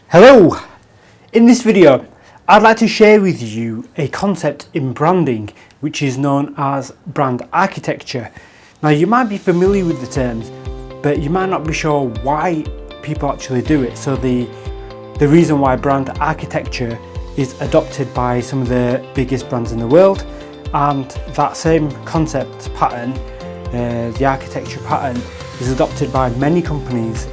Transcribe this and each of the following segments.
Hello! In this video, I'd like to share with you a concept in branding which is known as brand architecture. Now, you might be familiar with the terms, but you might not be sure why people actually do it. So the reason why brand architecture is adopted by some of the biggest brands in the world, and that same concept pattern, the architecture pattern, is adopted by many companies.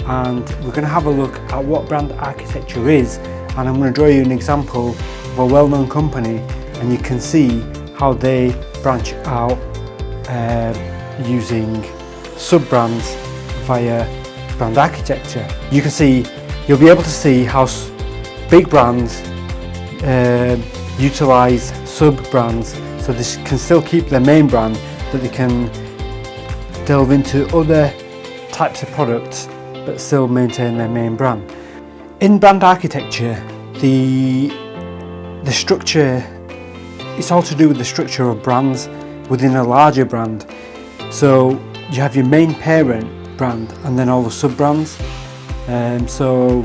And we're going to have a look at what brand architecture is, and I'm going to draw you an example of a well-known company, and you can see how they branch out using sub-brands via brand architecture. You'll be able to see how big brands utilize sub-brands, so they can still keep their main brand, but they can delve into other types of products but still maintain their main brand. In brand architecture, the structure, it's all to do with the structure of brands within a larger brand. So you have your main parent brand and then all the sub-brands. So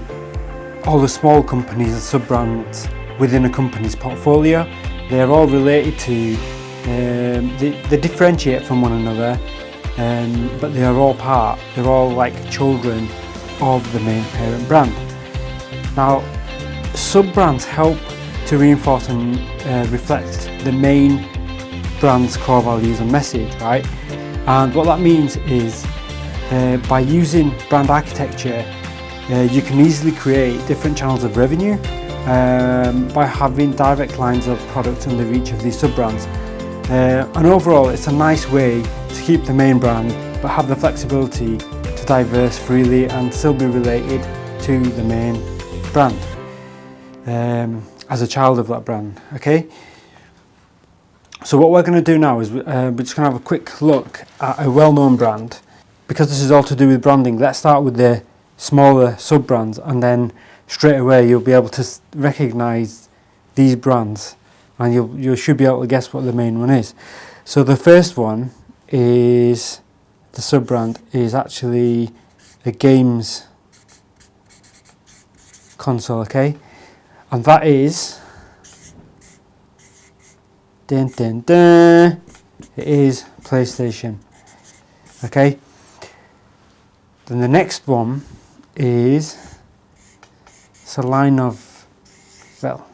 all the small companies and sub-brands within a company's portfolio, they're all related to, they differentiate from one another, but they're all like children of the main parent brand. Now, sub-brands help to reinforce and reflect the main brand's core values and message, right? And what that means is by using brand architecture, you can easily create different channels of revenue by having direct lines of products under each of these sub-brands. And overall, it's a nice way to keep the main brand but have the flexibility to diverse freely and still be related to the main brand as a child of that brand. Okay, so what we're going to do now is we're just going to have a quick look at a well-known brand. Because this is all to do with branding, let's start with the smaller sub-brands, and then straight away you'll be able to recognize these brands, and you should be able to guess what the main one is. So the first one is, the sub-brand is actually a games console, okay? And that is, dun, dun, dun, it is PlayStation, okay? Then the next one is, it's a line of, well,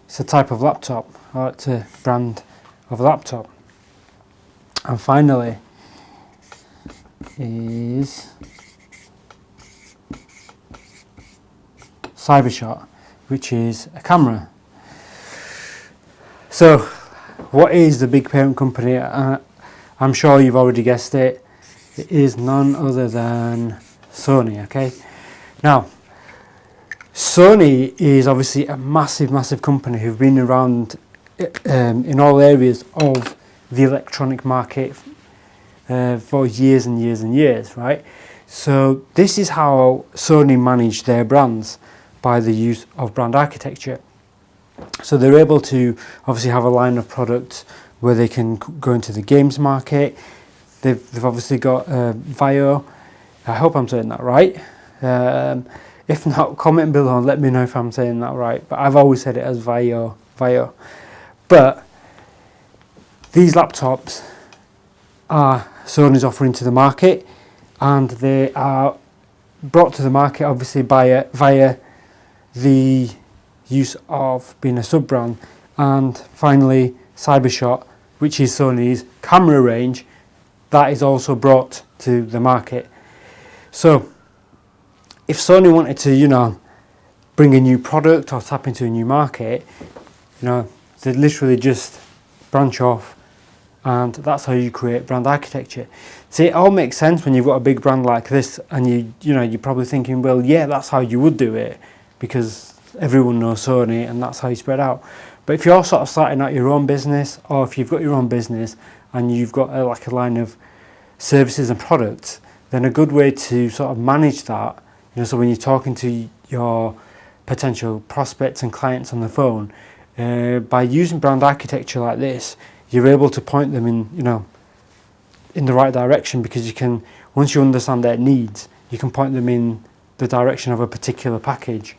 it's a type of laptop, or it's a brand of laptop. And finally is Cybershot, which is a camera. So what is the big parent company? I'm sure you've already guessed it. It is none other than Sony, okay? Now, Sony is obviously a massive company who've been around in all areas of the electronic market for years and years and years, right? So this is how Sony manage their brands, by the use of brand architecture. So they're able to obviously have a line of products where they can go into the games market. They've obviously got Vaio. I hope I'm saying that right. If not, comment below and let me know if I'm saying that right. But I've always said it as Vaio. But these laptops are Sony's offering to the market, and they are brought to the market obviously via the use of being a sub-brand. And finally, Cybershot, which is Sony's camera range, that is also brought to the market. So if Sony wanted to, bring a new product or tap into a new market, they'd literally just branch off, and that's how you create brand architecture. See, it all makes sense when you've got a big brand like this, and you're probably thinking, well, yeah, that's how you would do it, because everyone knows Sony and that's how you spread out. But if you're sort of starting out your own business, or if you've got your own business and you've got like a line of services and products, then a good way to sort of manage that, so when you're talking to your potential prospects and clients on the phone, by using brand architecture like this, you're able to point them in the right direction, because you can, once you understand their needs, you can point them in the direction of a particular package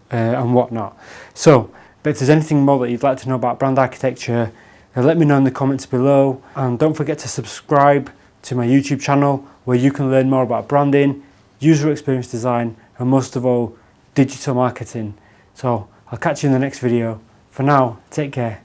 and whatnot. So, but if there's anything more that you'd like to know about brand architecture, let me know in the comments below, and don't forget to subscribe to my YouTube channel where you can learn more about branding, user experience design, and most of all, digital marketing. So I'll catch you in the next video. For now, take care.